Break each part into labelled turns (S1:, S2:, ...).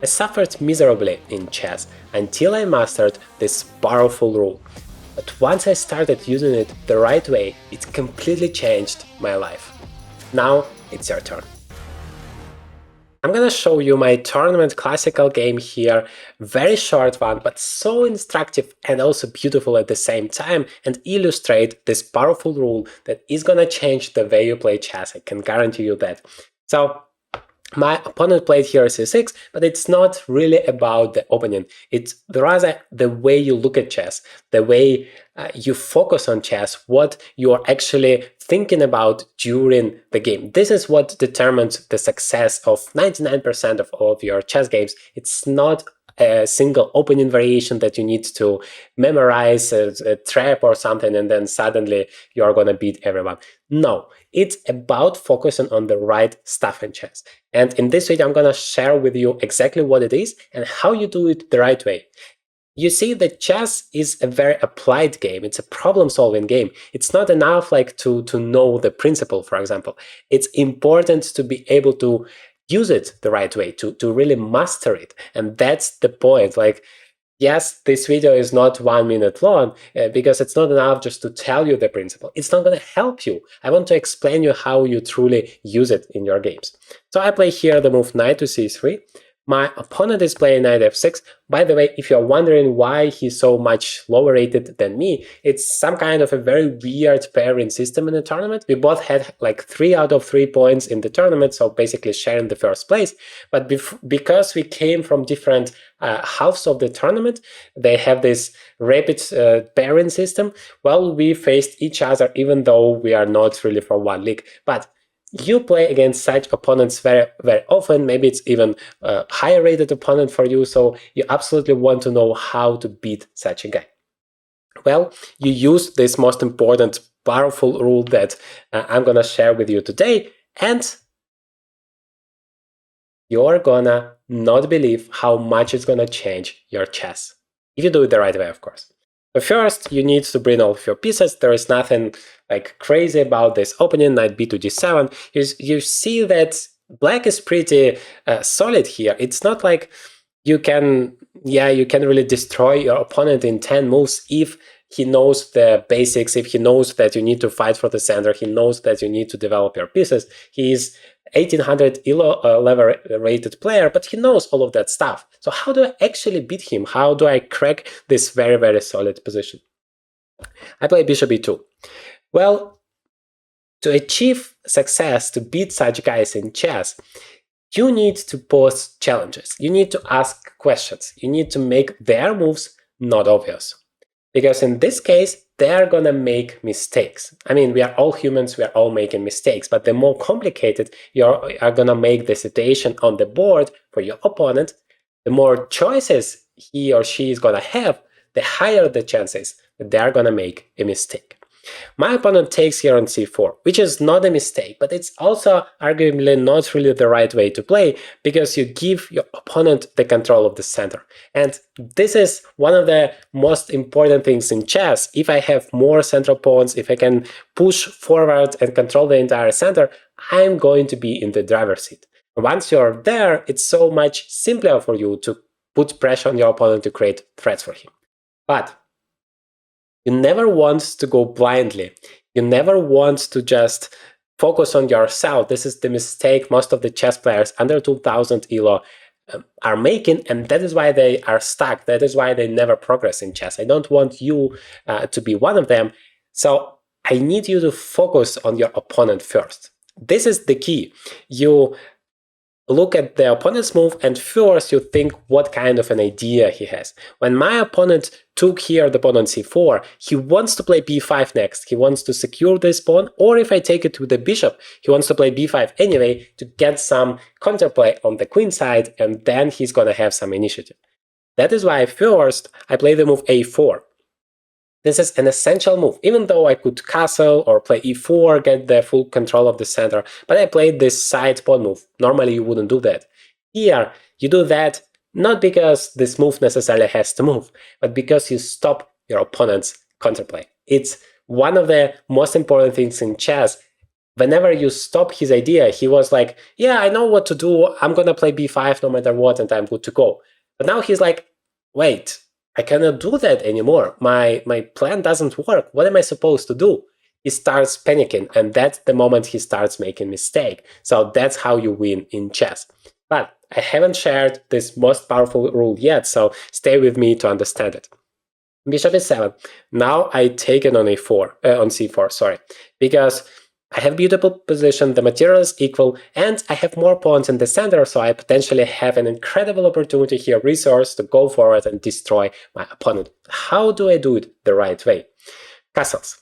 S1: I suffered miserably in chess until I mastered this powerful rule. But once I started using it the right way, it completely changed my life. Now it's your turn. I'm gonna show you my tournament classical game here, very short one, but so instructive and also beautiful at the same time, and illustrate this powerful rule that is gonna change the way you play chess, I can guarantee you that. So, my opponent played here c6, but it's not really about the opening. It's rather the way you look at chess, the way you focus on chess, what you are actually thinking about during the game. This is what determines the success of 99% of all of your chess games. It's not a single opening variation that you need to memorize a trap or something and then suddenly you're gonna beat everyone. No, it's about focusing on the right stuff in chess. And in this video, I'm gonna share with you exactly what it is and how you do it the right way. You see that chess is a very applied game. It's a problem-solving game. It's not enough like to know the principle, for example. It's important to be able to use it the right way, to really master it. And that's the point. Like, yes, this video is not 1 minute long because it's not enough just to tell you the principle. It's not going to help you. I want to explain you how you truly use it in your games. So I play here the move knight to c3. My opponent is playing knight f6. By the way, if you're wondering why he's so much lower rated than me, it's some kind of a very weird pairing system in the tournament. We both had like 3 out of 3 points in the tournament, so basically sharing the first place. But because we came from different halves of the tournament, they have this rapid pairing system. Well, we faced each other even though we are not really from one league. But you play against such opponents very, very often. Maybe it's even a higher rated opponent for you, so you absolutely want to know how to beat such a guy. Well, you use this most important, powerful rule that I'm gonna share with you today, and you're gonna not believe how much it's gonna change your chess. If you do it the right way, of course. But first, you need to bring all of your pieces. There is nothing like crazy about this opening, knight b to g7. You see that black is pretty solid here. It's not like you can really destroy your opponent in 10 moves if he knows the basics, if he knows that you need to fight for the center, he knows that you need to develop your pieces. He is 1800 ELO level rated player, but he knows all of that stuff. So how do I actually beat him? How do I crack this very, very solid position? I play bishop e2. Well, to achieve success, to beat such guys in chess, you need to pose challenges. You need to ask questions. You need to make their moves not obvious. Because in this case, they're gonna make mistakes. I mean, we are all humans, we are all making mistakes, but the more complicated you are gonna make the situation on the board for your opponent, the more choices he or she is gonna have, the higher the chances that they're gonna make a mistake. My opponent takes here on c4, which is not a mistake, but it's also arguably not really the right way to play because you give your opponent the control of the center. And this is one of the most important things in chess. If I have more central pawns, if I can push forward and control the entire center, I'm going to be in the driver's seat. Once you're there, it's so much simpler for you to put pressure on your opponent to create threats for him. But you never want to go blindly. You never want to just focus on yourself. This is the mistake most of the chess players under 2000 ELO are making, and that is why they are stuck. That is why they never progress in chess. I don't want you to be one of them. So I need you to focus on your opponent first. This is the key. You look at the opponent's move and first you think what kind of an idea he has. When my opponent took here the pawn on c4, he wants to play b5 next. He wants to secure this pawn, or if I take it to the bishop, he wants to play b5 anyway to get some counterplay on the queen side, and then he's gonna have some initiative. That is why first I play the move a4. This is an essential move, even though I could castle or play e4, get the full control of the center, but I played this side pawn move. Normally you wouldn't do that. Here, you do that not because this move necessarily has to move, but because you stop your opponent's counterplay. It's one of the most important things in chess. whenever you stop his idea, he was like, yeah, I know what to do. I'm going to play b5 no matter what, and I'm good to go. But now he's like, wait, I cannot do that anymore. My plan doesn't work. What am I supposed to do? He starts panicking, and that's the moment he starts making mistake. So that's how you win in chess. But I haven't shared this most powerful rule yet, so stay with me to understand it. Bishop e7. Now I take it on on c4, sorry, because I have beautiful position, the material is equal, and I have more pawns in the center, so I potentially have an incredible opportunity here, resource to go forward and destroy my opponent. How do I do it the right way? Castles.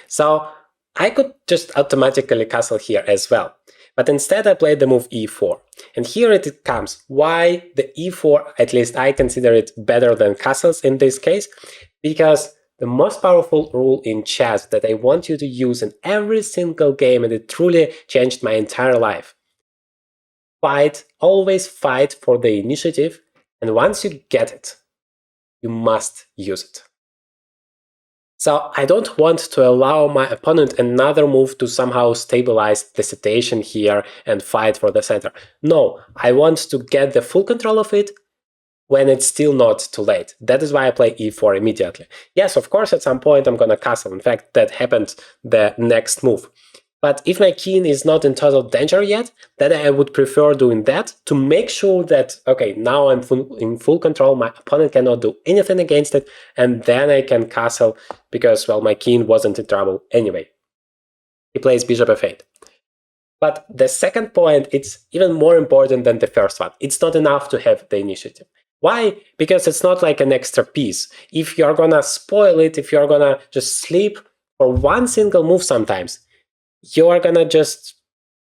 S1: So I could just automatically castle here as well. But instead I played the move e4. And here it comes. Why the e4, at least I consider it better than castles in this case? Because the most powerful rule in chess that I want you to use in every single game, and it truly changed my entire life. Fight, always fight for the initiative, and once you get it, you must use it. So I don't want to allow my opponent another move to somehow stabilize the situation here and fight for the center. No, I want to get the full control of it when it's still not too late. That is why I play e4 immediately. Yes, of course, at some point I'm gonna castle. In fact, that happened the next move. But if my king is not in total danger yet, then I would prefer doing that to make sure that, okay, now I'm in full control, my opponent cannot do anything against it, and then I can castle because, well, my king wasn't in trouble anyway. He plays bishop f8. But the second point, it's even more important than the first one. It's not enough to have the initiative. Why? Because it's not like an extra piece. If you're gonna spoil it, if you're gonna just sleep for one single move sometimes, you are gonna just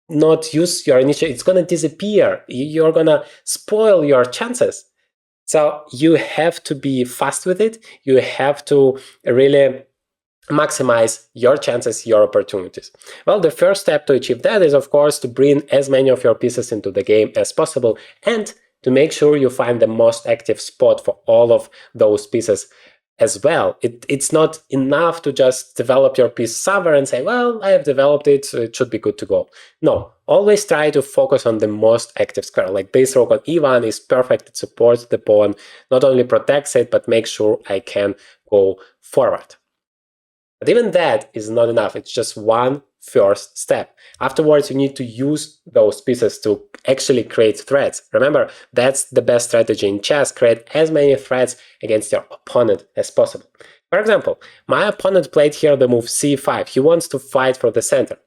S1: not use your initiative. It's gonna disappear. You're gonna spoil your chances. So you have to be fast with it. You have to really maximize your chances, your opportunities. Well, the first step to achieve that is, of course, to bring as many of your pieces into the game as possible and to make sure you find the most active spot for all of those pieces as well. It's not enough to just develop your piece somewhere and say, well, I have developed it, so it should be good to go. No, always try to focus on the most active square. Like this rook on e1 is perfect. It supports the pawn, not only protects it, but makes sure I can go forward. But even that is not enough. It's just one first step. Afterwards, you need to use those pieces to actually create threats. Remember, that's the best strategy in chess. Create as many threats against your opponent as possible. For example, my opponent played here the move c5. He wants to fight for the center.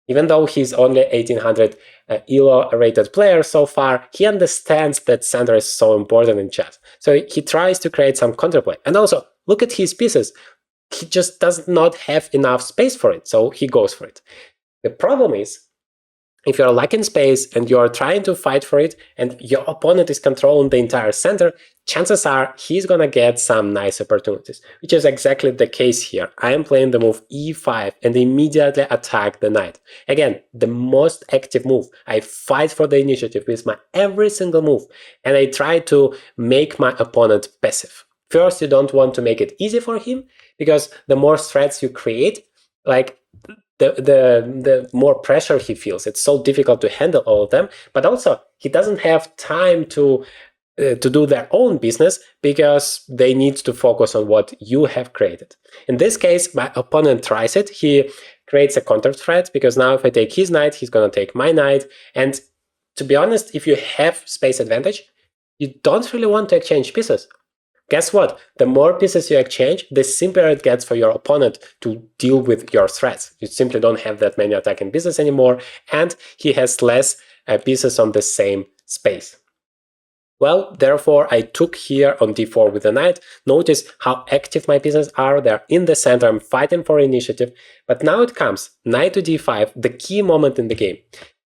S1: Even though he's only 1800 ELO rated player so far, he understands that center is so important in chess. So he tries to create some counterplay. And also, look at his pieces. He just does not have enough space for it, so he goes for it. The problem is, if you're lacking space and you're trying to fight for it and your opponent is controlling the entire center, chances are he's gonna get some nice opportunities, which is exactly the case here. I am playing the move e5 and immediately attack the knight. Again, the most active move. I fight for the initiative with my every single move, and I try to make my opponent passive. First, you don't want to make it easy for him, because the more threats you create, like the more pressure he feels. It's so difficult to handle all of them, but also he doesn't have time to do their own business because they need to focus on what you have created. In this case, my opponent tries it. He creates a counter threat because now if I take his knight, he's going to take my knight. And to be honest, if you have space advantage, you don't really want to exchange pieces. Guess what? The more pieces you exchange, the simpler it gets for your opponent to deal with your threats. You simply don't have that many attacking pieces anymore, and he has less pieces on the same space. Well, therefore, I took here on d4 with the knight. Notice how active my pieces are. They're in the center. I'm fighting for initiative. But now it comes, knight to d5, the key moment in the game.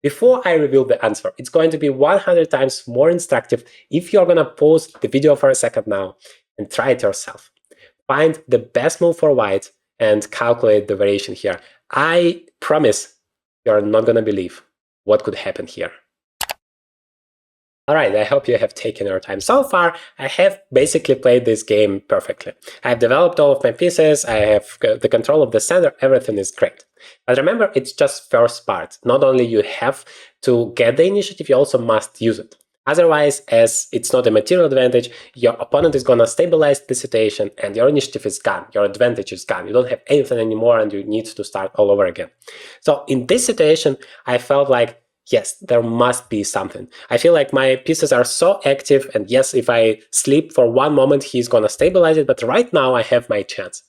S1: Before I reveal the answer, it's going to be 100 times more instructive if you're going to pause the video for a second now and try it yourself. Find the best move for white and calculate the variation here. I promise you're not going to believe what could happen here. Alright, I hope you have taken your time. So far, I have basically played this game perfectly. I've developed all of my pieces, I have the control of the center, everything is great. But remember, it's just first part. Not only you have to get the initiative, you also must use it. Otherwise, as it's not a material advantage, your opponent is gonna stabilize the situation and your initiative is gone, your advantage is gone. You don't have anything anymore and you need to start all over again. So in this situation, I felt like, yes, there must be something. I feel like my pieces are so active, and yes, if I sleep for one moment, he's gonna stabilize it, but right now I have my chance.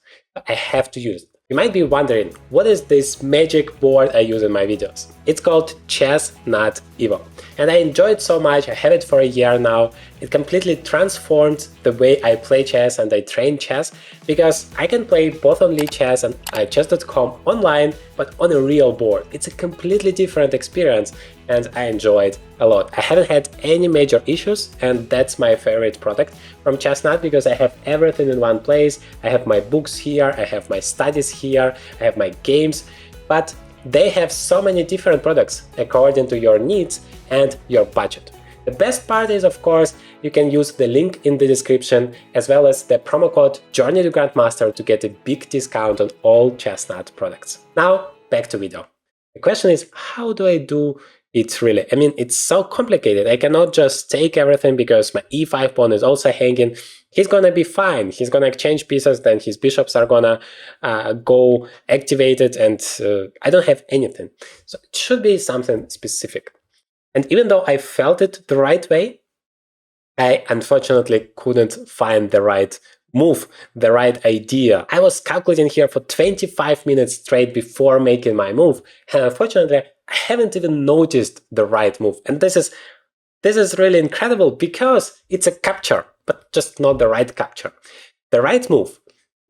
S1: I have to use it. You might be wondering, what is this magic board I use in my videos? It's called Chess.Evo, and I enjoy it so much. I have it for a year now. It completely transformed the way I play chess and I train chess, because I can play both on Chess and chess.com online, but on a real board. It's a completely different experience, and I enjoy it a lot. I haven't had any major issues, and that's my favorite product from Chess.net, because I have everything in one place. I have my books here, I have my studies here, I have my games, but they have so many different products according to your needs and your budget. The best part is, of course, you can use the link in the description as well as the promo code Journey to Grandmaster to get a big discount on all Chess.net products. Now, back to video. The question is, how do I do it really? I mean, it's so complicated. I cannot just take everything because my e5 pawn is also hanging. He's gonna be fine. He's gonna exchange pieces, then his bishops are gonna go activated, and I don't have anything. So it should be something specific. And even though I felt it the right way, I unfortunately couldn't find the right move, the right idea. I was calculating here for 25 minutes straight before making my move, and unfortunately, I haven't even noticed the right move. And this is really incredible, because it's a capture, but just not the right capture. The right move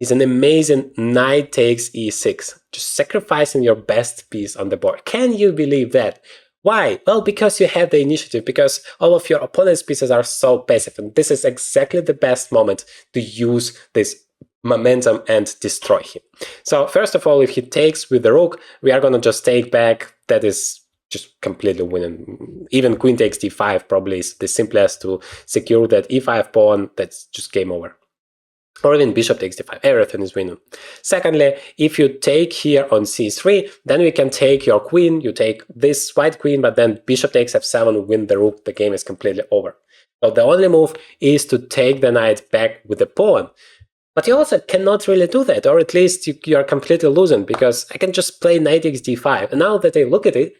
S1: is an amazing knight takes e6, just sacrificing your best piece on the board. Can you believe that? Why? Well, because you have the initiative, because all of your opponent's pieces are so passive, and this is exactly the best moment to use this momentum and destroy him. So first of all, if he takes with the rook, we are gonna just take back. That is just completely winning. Even queen takes d5 probably is the simplest to secure that e5 pawn. That's just game over. Or even bishop takes d5, everything is winning. Secondly, if you take here on c3, then we can take your queen, you take this white queen, but then bishop takes f7, win the rook, the game is completely over. So the only move is to take the knight back with the pawn. But you also cannot really do that, or at least you are completely losing, because I can just play knight takes d5, and now that I look at it,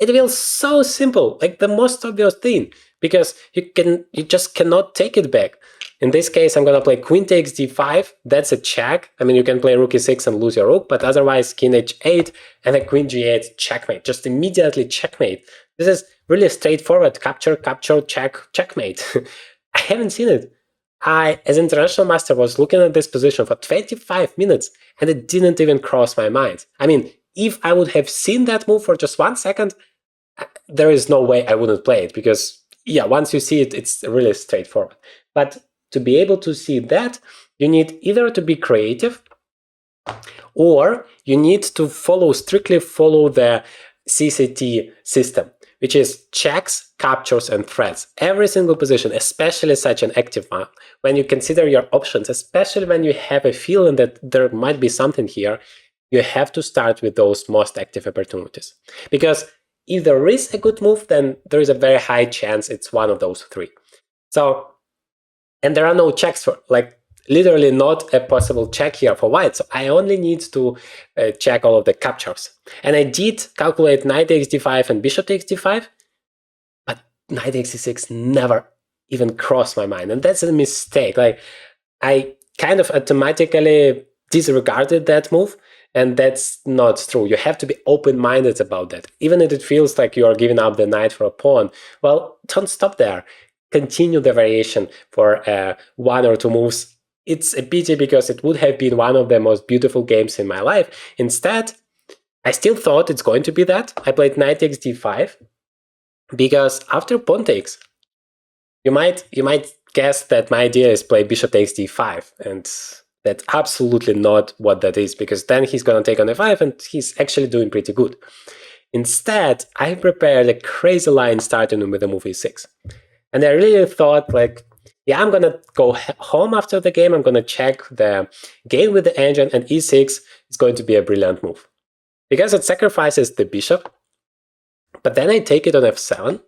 S1: it feels so simple, like the most obvious thing, because you just cannot take it back. In this case, I'm gonna play queen takes d5, that's a check. I mean, you can play rook e6 and lose your rook, but otherwise king h8 and a queen g8 checkmate, just immediately checkmate. This is really straightforward, capture, capture, check, checkmate. I haven't seen it. I, as international master, was looking at this position for 25 minutes and it didn't even cross my mind. I mean, if I would have seen that move for just 1 second, there is no way I wouldn't play it, because yeah, once you see it, it's really straightforward. But to be able to see that, you need either to be creative, or you need to strictly follow the CCT system, which is checks, captures, and threats. Every single position, especially such an active one, when you consider your options, especially when you have a feeling that there might be something here, you have to start with those most active opportunities. Because if there is a good move, then there is a very high chance it's one of those three. So, and there are no checks for, like, literally not a possible check here for white. So I only need to check all of the captures. And I did calculate knight takes d5 and bishop takes d5, but knight takes e6 never even crossed my mind. And that's a mistake. Like, I kind of automatically disregarded that move, and that's not true. You have to be open-minded about that. Even if it feels like you are giving up the knight for a pawn, well, don't stop there. Continue the variation for 1 or 2 moves. It's a pity, because it would have been one of the most beautiful games in my life. Instead, I still thought it's going to be that. I played knight takes d5, because after pawn takes, you might guess that my idea is play bishop takes d5, and that's absolutely not what that is, because then he's going to take on f5, and he's actually doing pretty good. Instead, I prepared a crazy line starting with the move e6. And I really thought, like, yeah, I'm gonna go home after the game, I'm gonna check the game with the engine, and e6 is going to be a brilliant move. Because it sacrifices the bishop, but then I take it on f7.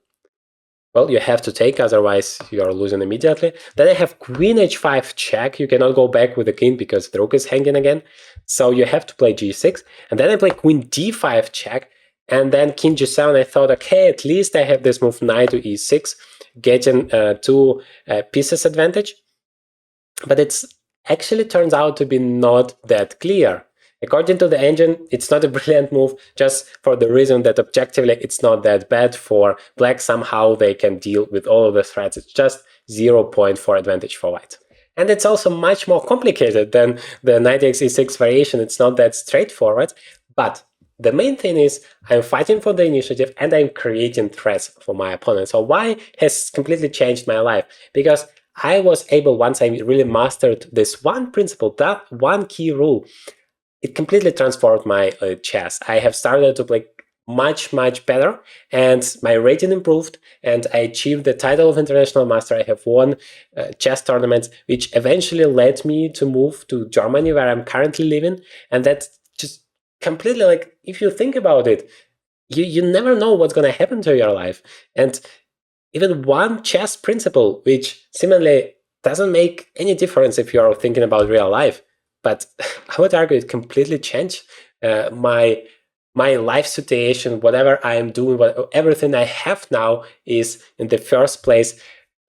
S1: Well, you have to take, otherwise you are losing immediately. Then I have queen h5 check. You cannot go back with the king because the rook is hanging again. So you have to play g6. And then I play queen d5 check. And then king g7, I thought, okay, at least I have this move knight to e6, getting two pieces advantage. But it's actually turns out to be not that clear. According to the engine, it's not a brilliant move, just for the reason that objectively it's not that bad for black. Somehow they can deal with all of the threats. It's just 0.4 advantage for white. And it's also much more complicated than the knight takes e6 variation. It's not that straightforward. But the main thing is I'm fighting for the initiative and I'm creating threats for my opponent. So why has completely changed my life? Because I was able, once I really mastered this one principle, that one key rule, it completely transformed my chess. I have started to play much better, and my rating improved, and I achieved the title of international master. I have won chess tournaments, which eventually led me to move to Germany, where I'm currently living. And that's just completely, like, if you think about it, you never know what's going to happen to your life. And even one chess principle, which seemingly doesn't make any difference if you're thinking about real life, but I would argue it completely changed my life situation. Whatever I am doing, everything I have now is, in the first place,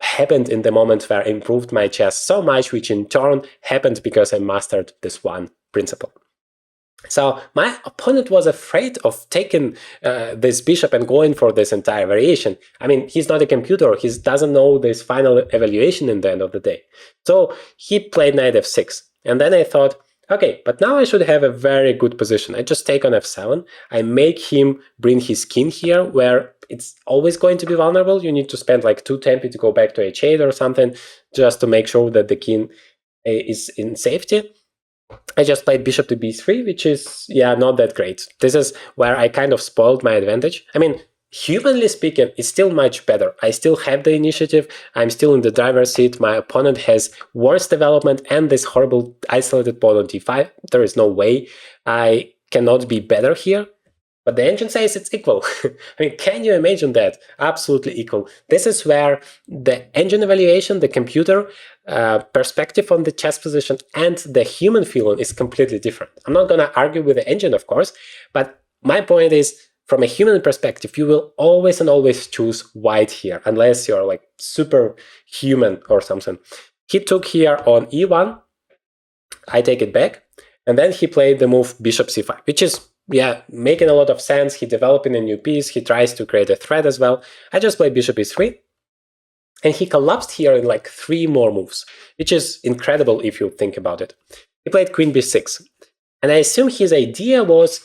S1: happened in the moment where I improved my chess so much, which in turn happened because I mastered this one principle. So my opponent was afraid of taking this bishop and going for this entire variation. I mean, he's not a computer. He doesn't know this final evaluation in the end of the day. So he played knight f6. And then I thought, okay, but now I should have a very good position. I just take on f7. I make him bring his king here, where it's always going to be vulnerable. You need to spend like 2 tempi to go back to h8 or something, just to make sure that the king is in safety. I just played bishop to b3, which is, yeah, not that great. This is where I kind of spoiled my advantage. I mean, humanly speaking, it's still much better. I still have the initiative. I'm still in the driver's seat. My opponent has worse development and this horrible isolated pawn on d5. There is no way I cannot be better here. But the engine says it's equal. I mean, can you imagine that? Absolutely equal. This is where the engine evaluation, the computer perspective on the chess position, and the human feeling is completely different. I'm not going to argue with the engine, of course, but my point is, from a human perspective, you will always and always choose white here, unless you're like super human or something. He took here on e1, I take it back, and then he played the move bishop c5, which is, yeah, making a lot of sense. He developing a new piece, he tries to create a threat as well. I just play bishop e3, and he collapsed here in like 3 more moves, which is incredible if you think about it. He played queen b6, and I assume his idea was,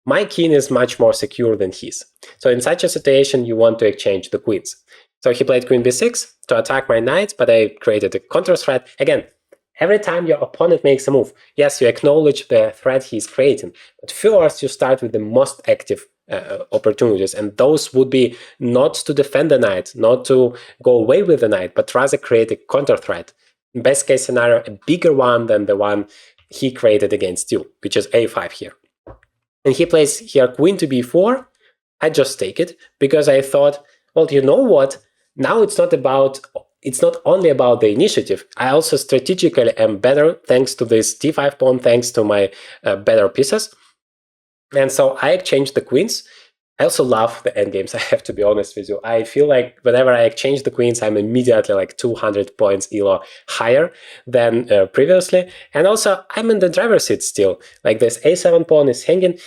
S1: my king is much more secure than his. So in such a situation, you want to exchange the queens. So he played queen b6 to attack my knight, but I created a counter threat. Again, every time your opponent makes a move, yes, you acknowledge the threat he's creating, but first you start with the most active opportunities, and those would be not to defend the knight, not to go away with the knight, but rather create a counter threat. In best case scenario, a bigger one than the one he created against you, which is a5 here. And he plays here queen to b4. I just take it because I thought, well, you know what? Now it's not only about the initiative. I also strategically am better thanks to this d5 pawn, thanks to my better pieces. And so I exchanged the queens. I also love the endgames, I have to be honest with you. I feel like whenever I exchange the queens, I'm immediately like 200 points ELO higher than previously. And also, I'm in the driver's seat still. Like this a7 pawn is hanging.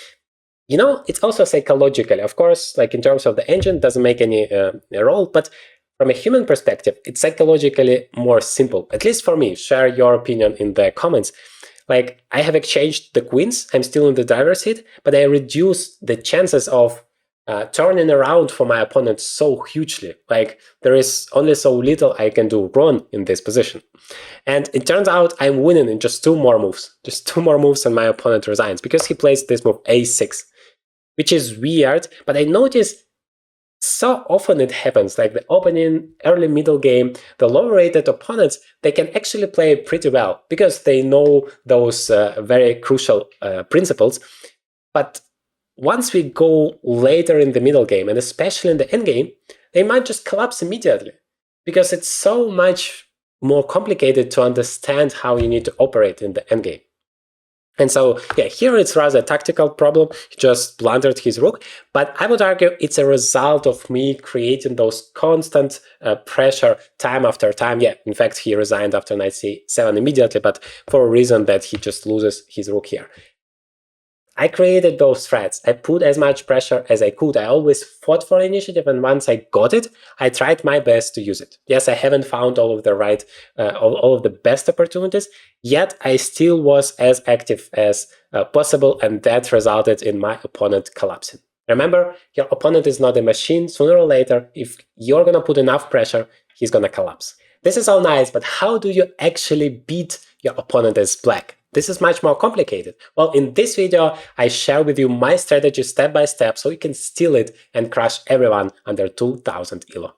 S1: You know, it's also psychologically, of course, like in terms of the engine, doesn't make any role, but from a human perspective, it's psychologically more simple, at least for me. Share your opinion in the comments. Like, I have exchanged the queens, I'm still in the driver's seat, but I reduce the chances of turning around for my opponent so hugely. Like, there is only so little I can do wrong in this position. And it turns out I'm winning in just 2 more moves. Just 2 more moves and my opponent resigns, because he plays this move a6, which is weird, but I notice So often it happens, like the opening, early middle game, the lower rated opponents, they can actually play pretty well because they know those very crucial principles. But once we go later in the middle game, and especially in the end game, they might just collapse immediately because it's so much more complicated to understand how you need to operate in the end game. And so, yeah, here it's rather a tactical problem. He just blundered his rook, but I would argue it's a result of me creating those constant pressure time after time. Yeah, in fact, he resigned after knight c7 immediately, but for a reason that he just loses his rook here. I created those threats. I put as much pressure as I could. I always fought for initiative, and once I got it, I tried my best to use it. Yes, I haven't found all of the right, all of the best opportunities, yet I still was as active as possible, and that resulted in my opponent collapsing. Remember, your opponent is not a machine. Sooner or later, if you're gonna put enough pressure, he's gonna collapse. This is all nice, but how do you actually beat your opponent as black? This is much more complicated. Well, in this video, I share with you my strategy step by step so you can steal it and crush everyone under 2000 ELO.